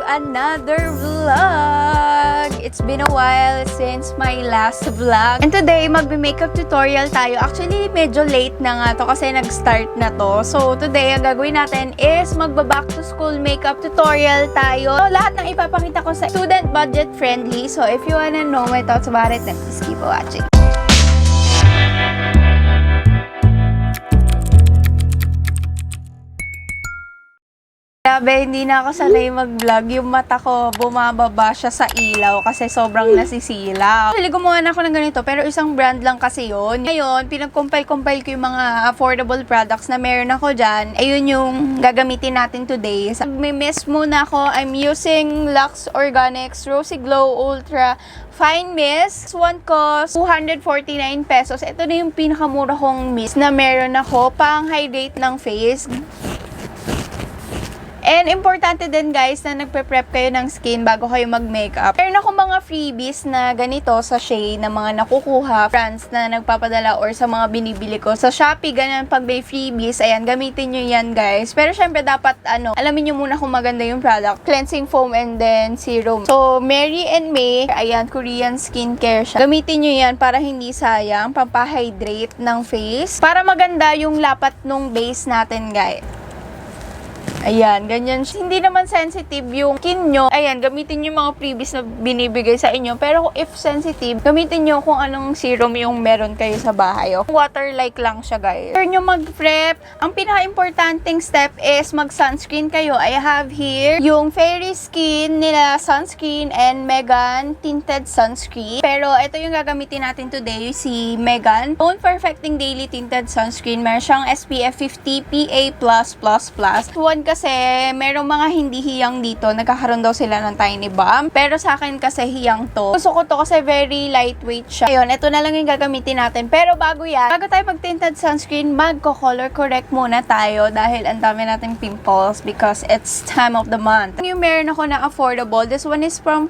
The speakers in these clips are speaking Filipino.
another vlog! It's been a while since my last vlog. And today, magbe-makeup tutorial tayo. Actually, medyo late na nga to kasi nag-start na to. So, today, ang gagawin natin is magba-back to school makeup tutorial tayo. So, lahat ng ipapakita ko sa student budget friendly. So, if you wanna know my thoughts about it, then please keep watching. Grabe, hindi na ako sanay mag-vlog. Yung mata ko, bumababa siya sa ilaw kasi sobrang nasisilaw. Actually, gumawa na ako ng ganito, pero isang brand lang kasi yun. Ngayon, pinag-compile ko yung mga affordable products na meron ako dyan. Ayun yung gagamitin natin today. May miss muna ako. I'm using Lux Organics Rosy Glow Ultra Fine Mist. This one costs 249 pesos. Ito na yung pinakamura kong mist na meron ako pang-hydrate ng face. And importante din guys na nagpe-prep kayo ng skin bago kayo mag-makeup. Meron ako mga freebies na ganito sa shade na mga nakukuha, brands na nagpapadala or sa mga binibili ko. Sa Shopee, ganyan pag may freebies, ayan, gamitin nyo yan guys. Pero syempre dapat alamin nyo muna kung maganda yung product. Cleansing foam and then serum. So, Mary and May, ayan, Korean skincare siya. Gamitin nyo yan para hindi sayang, pampahydrate ng face. Para maganda yung lapat nung base natin guys. Ayan, ganyan. Hindi naman sensitive yung skin nyo. Ayan, gamitin nyo yung mga freebies na binibigay sa inyo. Pero if sensitive, gamitin nyo kung anong serum yung meron kayo sa bahay. Water-like lang siya, guys. After nyo mag-prep, ang pinaka-importanting step is mag-sunscreen kayo. I have here yung Fairy Skin nila sunscreen and Megan tinted sunscreen. Pero ito yung gagamitin natin today, si Megan. Known Perfecting Daily Tinted Sunscreen. Meron siyang SPF 50 PA+++. One kasi merong mga hindi hiyang dito, nagkakaroon daw sila ng tiny bump. Pero sa akin kasi hiyang to. Gusto ko to kasi very lightweight siya. Ayun, ito na lang yung gagamitin natin. Pero bago tayo mag-tinted sunscreen, magko-color correct muna tayo dahil ang dami nating pimples because it's time of the month. Yung meron ako na affordable, this one is from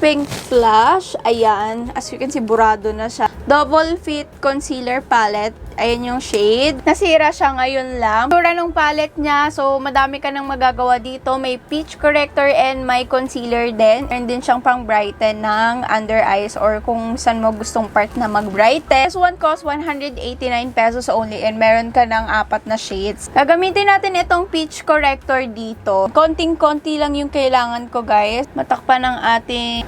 Pink Flash. Ayan, as you can see, burado na siya. Double Fit Concealer Palette. Ayan yung shade. Nasira siya ngayon lang. Tura ng palette niya. So, madami ka nang magagawa dito. May peach corrector and may concealer din. Meron din siyang pang brighten ng under eyes or kung saan mo gustong part na mag-brighten. This one costs 189 pesos only and meron ka ng 4 na shades. Gagamitin natin itong peach corrector dito. Konting-konti lang yung kailangan ko, guys. Matakpan ng ating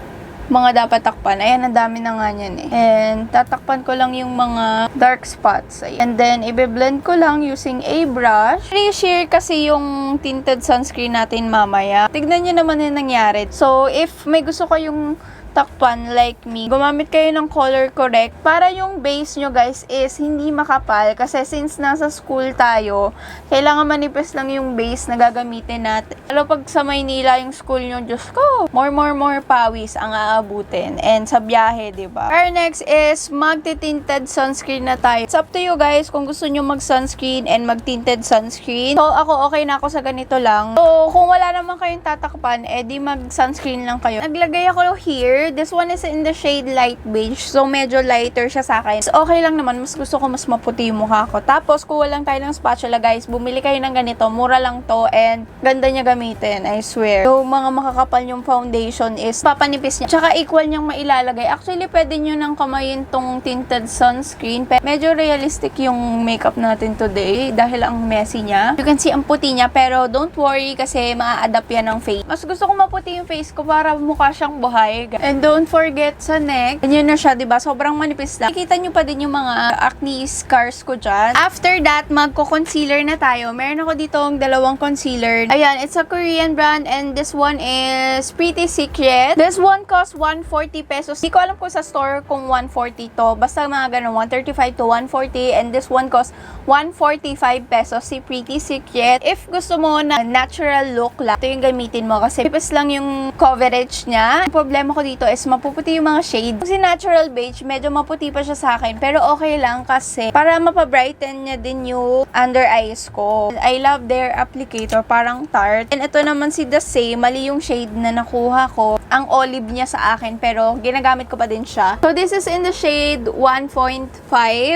mga dapat takpan. Ayan, ang dami na nga yan eh. And tatakpan ko lang yung mga dark spots. Ayan. And then, i-blend ko lang using a brush. I-share kasi yung tinted sunscreen natin mamaya. Tignan nyo naman yung nangyari. So, if may gusto kayong takpan like me, gumamit kayo ng color correct para yung base nyo guys is hindi makapal kasi since nasa school tayo, kailangan manipis lang yung base na gagamitin natin. Lalo pag sa Maynila yung school nyo, Diyos ko, more pawis ang aabutin and sa biyahe, diba? Our next is magti-tinted sunscreen na tayo. It's up to you guys kung gusto nyo mag-sunscreen and mag-tinted sunscreen. So ako okay na ako sa ganito lang. So kung wala naman kayong tatakpan, edi mag-sunscreen lang kayo. Naglagay ako here. This one is in the shade light beige. So, medyo lighter siya sa akin. So, okay lang naman. Mas gusto ko mas maputi yung mukha ko. Tapos, kung walang tayo ng spatula, guys, bumili kayo ng ganito. Mura lang to and ganda niya gamitin. I swear. So, mga makakapal yung foundation is papanipis niya. Tsaka, equal niyang mailalagay. Actually, pwede nyo nang kamayin tong tinted sunscreen. Medyo realistic yung makeup natin today dahil ang messy niya. You can see ang puti niya. Pero, don't worry kasi maa-adapt yan ng face. Mas gusto ko maputi yung face ko para mukha siyang buhay. And don't forget sa neck. Ganyan na siya, diba? Sobrang manipis lang. Nakikita nyo pa din yung mga acne scars ko dyan. After that, magko-concealer na tayo. Meron ako ditong dalawang concealer. Ayan, it's a Korean brand and this one is Pretty Secret. This one costs 140 pesos. Hindi ko alam kung sa store kung 140 to. Basta mga ganun, 135 to 140 and this one costs 145 pesos si Pretty Secret. If gusto mo na natural look lang, ito yung gamitin mo kasi pipis lang yung coverage niya. Ang problema ko dito dito is mapuputi yung mga shade. Kasi natural beige, medyo maputi pa siya sa akin. Pero okay lang kasi para mapabrighten niya din yung under eyes ko. I love their applicator, parang Tarte. And ito naman si The Same, mali yung shade na nakuha ko. Ang olive niya sa akin, pero ginagamit ko pa din siya. So this is in the shade 1.5.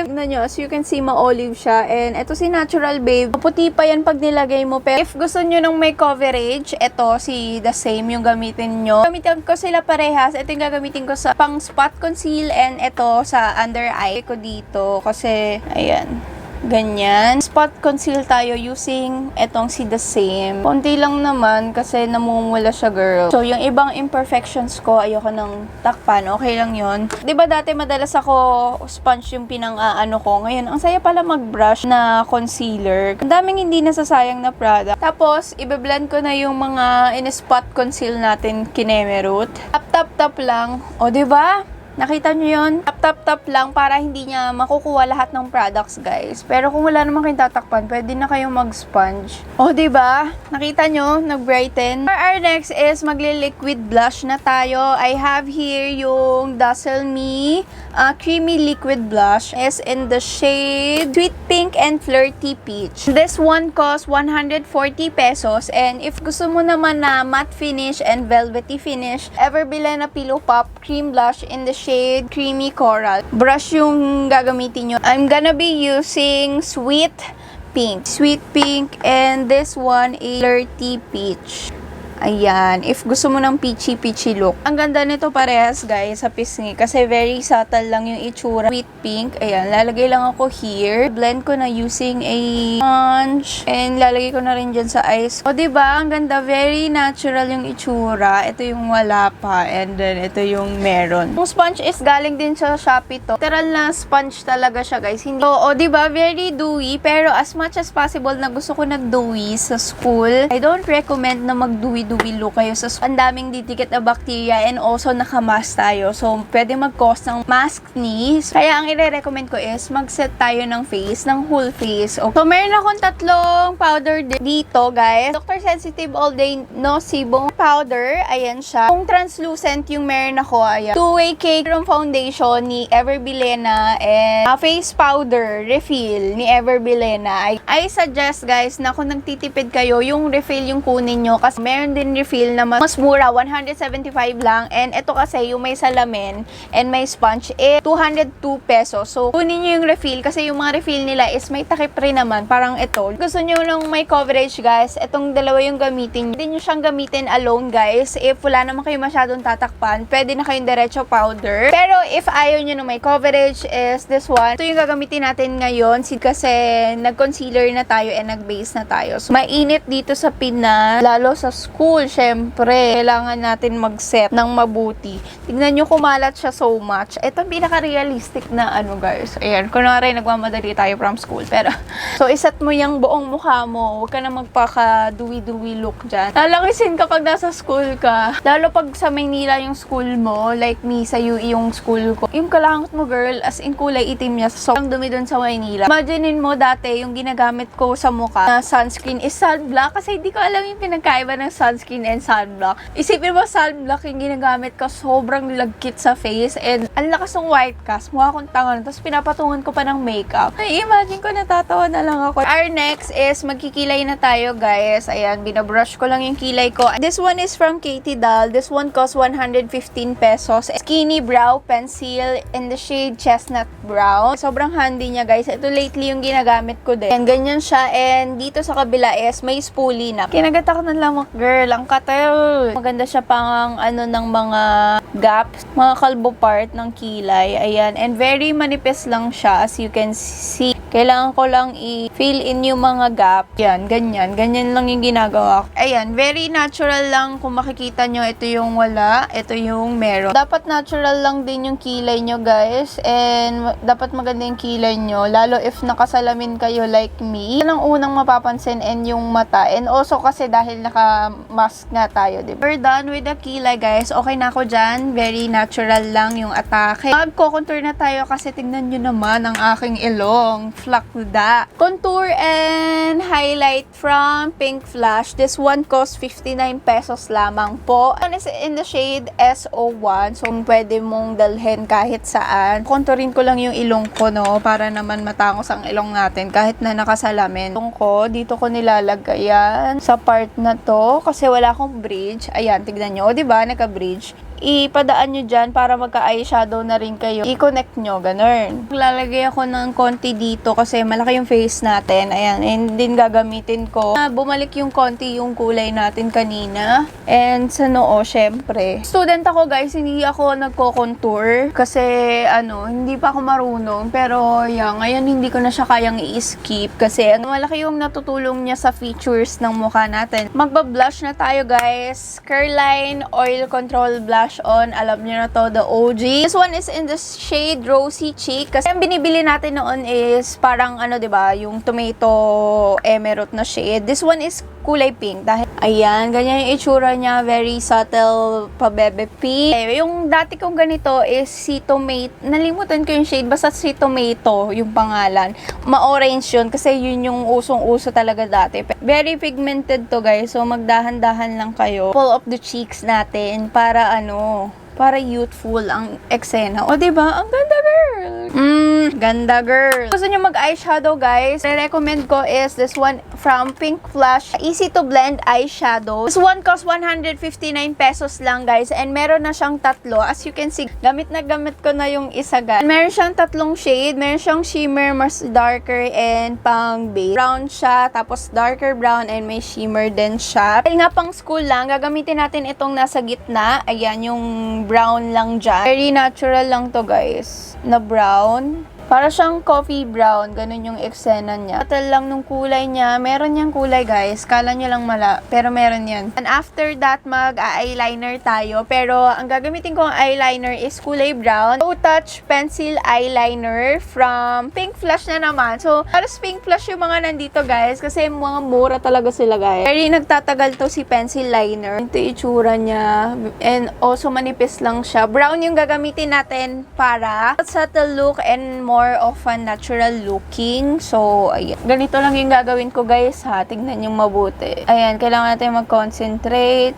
Tignan nyo, as you can see, ma-olive siya. And ito si Natural Babe. Maputi pa yan pag nilagay mo. Pero if gusto nyo ng may coverage, ito si The Same yung gamitin nyo. Gamitin ko sila parehas. Ito yung gagamitin ko sa pang spot conceal and ito sa under eye ko dito. Kasi, ayan. Ganyan. Spot conceal tayo using etong si The Same. Konti lang naman kasi namumula siya, girl. So, yung ibang imperfections ko, ayoko nang takpan. Okay lang yun. Diba dati madalas ako sponge yung pinang-aano ko. Ngayon, ang saya pala mag-brush na concealer. Ang daming hindi nasasayang na product. Tapos, ibe-blend ko na yung mga in-spot conceal natin kinemerut. Tap-tap-tap lang. O, diba? Nakita nyo yun? Tap-tap-tap lang para hindi niya makukuha lahat ng products, guys. Pero kung wala naman kayong tatakpan, pwede na kayong mag-sponge. O, diba? Nakita nyo? Nag-brighten. For our next is magli-liquid blush na tayo. I have here yung Dazzle Me Creamy Liquid Blush. Is in the shade Sweet Pink and Flirty Peach. This one costs 140 pesos. And if gusto mo naman na matte finish and velvety finish, Everbilena Pillow Pop Cream Blush in the shade Creamy Coral. Brush yung gagamitin nyo. I'm gonna be using Sweet Pink. Sweet Pink, and this one is Flirty Peach. Ayan. If gusto mo ng peachy look. Ang ganda nito parehas, guys, sa pisngi. Kasi very subtle lang yung itsura. Sweet pink. Ayan. Lalagay lang ako here. Blend ko na using a sponge. And lalagay ko na rin dyan sa eyes. O, diba? Ang ganda. Very natural yung itsura. Ito yung wala pa. And then, ito yung meron. Yung sponge is galing din sa Shopee to. Literal na sponge talaga siya, guys. Hindi. O, diba? Very dewy. Pero as much as possible na gusto ko nag-dewy sa school, I don't recommend na mag-dewy look kayo sa ang daming didikit na bacteria and also nakamask tayo. So, pwede mag-cause ng mask sneeze. Kaya ang i-recommend ko is mag-set tayo ng face, ng whole face. Okay. So, meron akong tatlong powder dito, guys. Dr. Sensitive All Day No Sebum Powder. Ayan siya. Kung translucent yung meron ako, ayan. Two-way cake foundation ni Everbilena and face powder refill ni Everbilena. I suggest, guys, na kung nagtitipid kayo, yung refill yung kunin nyo kasi meron din refill na mas mura, 175 lang. And ito kasi yung may salamin and may sponge, 202 pesos. So, kunin nyo yung refill kasi yung mga refill nila is may takip rin naman. Parang ito. Gusto nyo nung may coverage, guys, itong dalawa yung gamitin. Hindi nyo siyang gamitin alone, guys. If wala naman kayo masyadong tatakpan, pwede na kayong diretso powder. Pero if ayaw nyo nung may coverage is this one. Ito yung gagamitin natin ngayon kasi nag-concealer na tayo and nag-base na tayo. So, mainit dito sa Pinas, lalo sa school, syempre, kailangan natin mag-set ng mabuti. Tignan nyo, kumalat siya so much. Ito ang pinaka-realistic na ano, guys. Ayan, kunwari, nagmamadali tayo from school. Pero, so, iset mo yung buong mukha mo. Huwag ka na magpaka-dewy look dyan. Lalakisin kapag nasa school ka. Lalo pag sa Maynila yung school mo, like me, sa UE yung school ko. Yung kalangot mo, girl, as in kulay itim niya. So, ang dumi dun sa Maynila. Imaginein mo dati, yung ginagamit ko sa mukha na sunscreen is sunblock. Kasi hindi ko alam yung pinagkaiba ng sunscreen and sunblock. Isipin mo, sunblock yung ginagamit ko, sobrang lagkit sa face and ang lakas ng white cast. Mukha akong tanga. Tapos pinapatungan ko pa ng makeup. Ay, imagine ko, natatawa na lang ako. Our next is magkikilay na tayo, guys. Ayan, binabrush ko lang yung kilay ko. This one is from Katie Doll. This one costs 115 pesos. Skinny brow pencil in the shade chestnut brown. Sobrang handy niya, guys. Ito lately yung ginagamit ko din. And ganyan siya. And dito sa kabila is may spoolie na. Kinagat ako ng lamok, girl. Ang katel. Maganda siya pang ano ng mga gaps, mga kalbo part ng kilay. Ayan. And very manipis lang siya as you can see. Kailangan ko lang i-fill in yung mga gap. Yan, ganyan. Ganyan lang yung ginagawa ko. Ayan, very natural lang. Kung makikita nyo, ito yung wala. Ito yung meron. Dapat natural lang din yung kilay nyo, guys. And dapat maganda yung kilay nyo. Lalo if nakasalamin kayo like me. Yan ang unang mapapansin and yung mata. And also kasi dahil naka-mask nga tayo, diba? We're done with the kilay, guys. Okay na ako dyan. Very natural lang yung atake. Mag-contour na tayo kasi tingnan nyo naman ang aking ilong. Flakda. Contour and highlight from Pink Flash. This one costs 59 pesos lamang po. One is in the shade SO1. So, pwede mong dalhin kahit saan. Contourin ko lang yung ilong ko, no? Para naman matangos ang ilong natin kahit na nakasalamin. Ilong ko, dito ko nilalagay yan sa part na to. Kasi wala akong bridge. Ayan, tignan nyo. O, diba? Naka-bridge. Ipadaan nyo dyan para magka-eyeshadow na rin kayo. I-connect nyo, ganun. Lalagay ako ng konti dito kasi malaki yung face natin. Ayan, and din gagamitin ko. Bumalik yung konti yung kulay natin kanina. And sa noo, syempre. Student ako guys, hindi ako nagko-contour kasi hindi pa ako marunong. Pero yeah, ngayon hindi ko na siya kayang i-skip kasi malaki yung natutulong niya sa features ng mukha natin. Magba-blush na tayo guys. Curline Oil Control Blush on. Alam niyo na to, the OG. This one is in the shade Rosy Cheek. Kasi ang binibili natin noon is parang diba, yung tomato emerald na shade. This one is kulay pink. Dahil, ayan, ganyan yung itsura niya. Very subtle, pabebe pink. Yung dati kong ganito is si tomato. Nalimutan ko yung shade. Basta si tomato yung pangalan. Ma-orange yun kasi yun yung usong-uso talaga dati. Very pigmented to guys. So, magdahan-dahan lang kayo. Pull up the cheeks natin para para youthful ang eksena. O, diba? Ang ganda, girl! Ganda, girl! Gusto nyo mag-eyeshadow, guys? I-recommend ko is this one from Pink Flash. Easy to blend eyeshadow. This one costs 159 pesos lang, guys. And meron na siyang tatlo. As you can see, gamit na gamit ko na yung isa, guys. Meron siyang tatlong shade. Meron siyang shimmer, mas darker, and pang base. Brown siya, tapos darker brown, and may shimmer din siya. Dahil nga pang school lang, gagamitin natin itong nasa gitna. Ayan, yung brown lang dyan. Very natural lang to guys, na brown. Para siyang coffee brown, ganun yung eksena niya. Tatal lang nung kulay niya. Meron niyang kulay guys, kala niyo lang mala, pero meron yan. And after that, mag-eyeliner tayo. Pero ang gagamitin kong eyeliner is kulay brown. Low Touch Pencil Eyeliner from Pink Flash na naman. So, halos Pink Flash yung mga nandito guys, kasi mga mura talaga sila guys. Very nagtatagal to si pencil liner. Ito yung itsura niya. And also manipis lang siya. Brown yung gagamitin natin para subtle look and more of a natural looking. So, ayan. Ganito lang yung gagawin ko guys ha. Tignan yung mabuti. Ayan, kailangan natin mag-concentrate.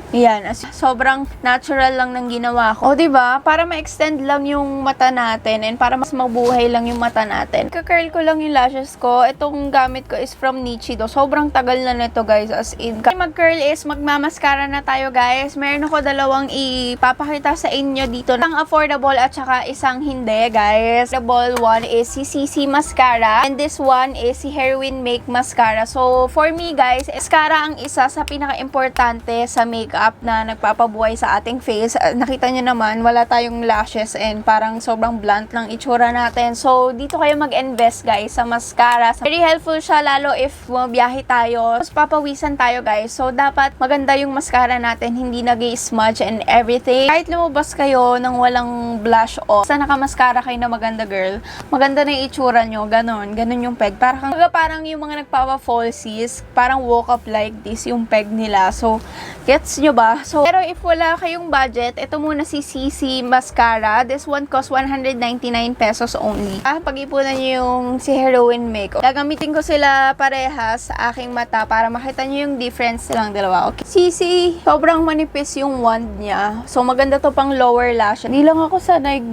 Yan, sobrang natural lang ng ginawa ko. O, diba? Para ma-extend lang yung mata natin and para mas mabuhay lang yung mata natin. Ka-curl ko lang yung lashes ko. Itong gamit ko is from Nichido. Sobrang tagal na nito, guys. As in, mag-curl is magmamaskara na tayo, guys. Meron ako dalawang ipapakita sa inyo dito. Isang affordable at saka isang hindi, guys. Affordable one is si CC Mascara and this one is si Heroin Make Mascara. So, for me, guys, mascara ang isa sa pinaka-importante sa makeup na nagpapabuhay sa ating face. Nakita nyo naman, wala tayong lashes and parang sobrang blunt lang itsura natin. So, dito kayo mag-invest guys sa mascara. Very helpful siya lalo if mabiyahe tayo. Tapos papawisan tayo guys. So, dapat maganda yung mascara natin, hindi nag-smudge and everything. Kahit lumabas kayo nang walang blush off, basta naka-mascara kayo na maganda girl, maganda na yung itsura nyo. Ganon yung peg. Parang yung mga nagpapa-falsies, parang woke up like this yung peg nila. So, gets nyo ba? So, pero if wala kayong budget, ito muna si CC Mascara. This one costs 199 pesos only. Pag-ipunan nyo yung si Heroin Make. Gagamitin ko sila parehas sa aking mata para makita nyo yung difference silang dalawa. Okay. CC, sobrang manipis yung wand niya. So, maganda to pang lower lash. Hindi lang ako sanay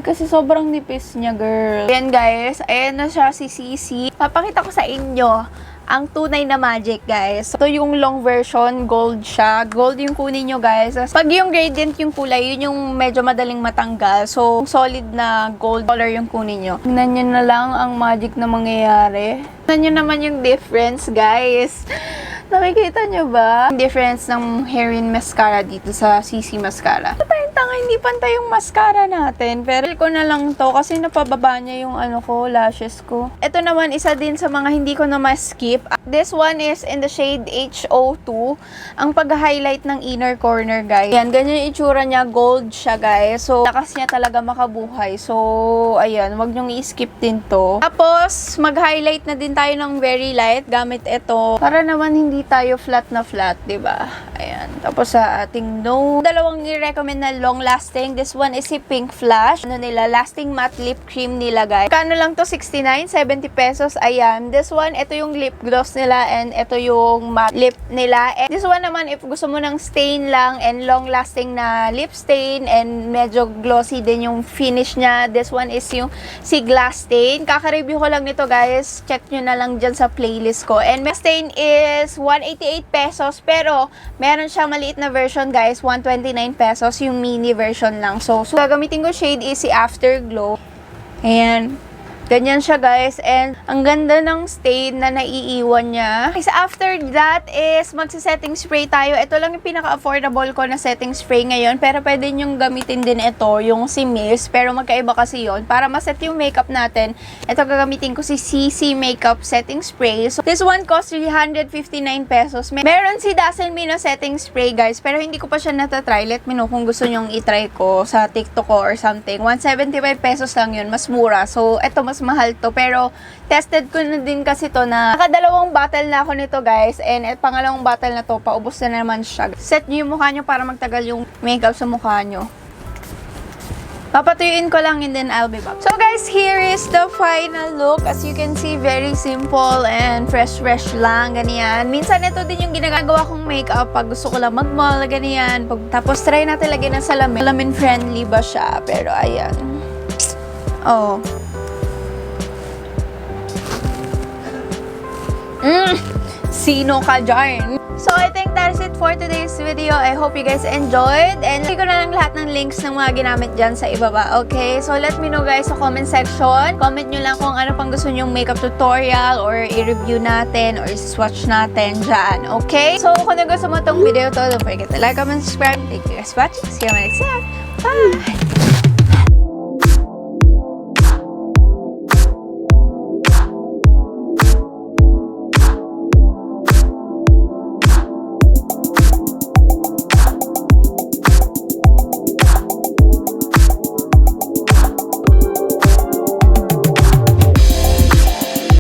kasi sobrang nipis niya, girl. Ayan guys, ayan na siya si CC. Papakita ko sa inyo ang tunay na magic, guys. Ito yung long version, gold siya. Gold yung kunin nyo, guys. Pag yung gradient yung kulay, yun yung medyo madaling matanggal. So, solid na gold color yung kunin nyo. Tingnan nyo na lang ang magic na mangyayari. Tingnan nyo naman yung difference, guys. Nakikita nyo ba? Yung difference ng Heroin Mascara dito sa CC Mascara. Ito tayong tanga, hindi pantay yung mascara natin. Pero ko na lang to kasi napababa niya yung lashes ko. Ito naman, isa din sa mga hindi ko na ma-skip. This one is in the shade HO2. Ang pag-highlight ng inner corner, guys. Ayan, ganyan yung itsura niya. Gold siya, guys. So, lakas niya talaga makabuhay. So, ayan, wag niyong i-skip din to. Tapos, mag-highlight na din tayo ng very light gamit ito. Para naman hindi tayo flat na flat, 'di ba? Ayan. Tapos sa ating nose, dalawang i-recommend na long-lasting. This one is si Pink Flash. Ano nila? Lasting matte lip cream nila, guys. Kano lang to? 69, 70 pesos. Ayan. This one, ito yung lip gloss nila and ito yung matte lip nila. And this one naman, if gusto mo ng stain lang and long-lasting na lip stain and medyo glossy din yung finish niya, this one is yung si Glass Stain. Kaka-review ko lang nito, guys. Check nyo na lang dyan sa playlist ko. And my stain is 188 pesos. Pero, meron siyang maliit na version, guys. 129 pesos. Yung mini version lang. So gagamitin ko shade is si Afterglow. Ayan. Ganyan siya, guys. And ang ganda ng stain na naiiwan niya. Okay, so after that is magsa-setting spray tayo. Ito lang yung pinaka-affordable ko na setting spray ngayon. Pero pwede nyong gamitin din ito, yung si Mist. Pero magkaiba kasi yon. Para ma-set yung makeup natin, ito gagamitin ko si CC Makeup Setting Spray. So this one costs 359 pesos. Meron si Dazzle Me na setting spray, guys. Pero hindi ko pa siya natatry. Let me know kung gusto nyong itry ko sa TikTok ko or something. 175 pesos lang yun. Mas mura. So, ito mas mahal to, pero tested ko na din kasi to na nakadalawang bottle na ako nito, guys, and pangalawang bottle na to, paubos na naman siya. Set nyo yung mukha nyo para magtagal yung makeup sa mukha nyo. Papatuyuin ko lang and then I'll be back. So guys, here is the final look. As you can see, very simple and fresh lang, ganyan. Minsan ito din yung ginagawa kong makeup pag gusto ko lang mag-mall, ganyan. Tapos try natin lagyan ng salamin. Salamin friendly ba siya? Pero ayan. Oh. Sino ka dyan? So, I think that's it for today's video. I hope you guys enjoyed. And hindi ko na lang lahat ng links ng mga ginamit dyan sa ibaba. Okay? So, let me know, guys, sa comment section. Comment nyo lang kung ano pang gusto nyong makeup tutorial or i-review natin or i-swatch natin dyan. Okay? So, kung nagustuhan mo tong video to, don't forget to like, comment, subscribe. Thank you guys for watching. See you on my next time. Bye!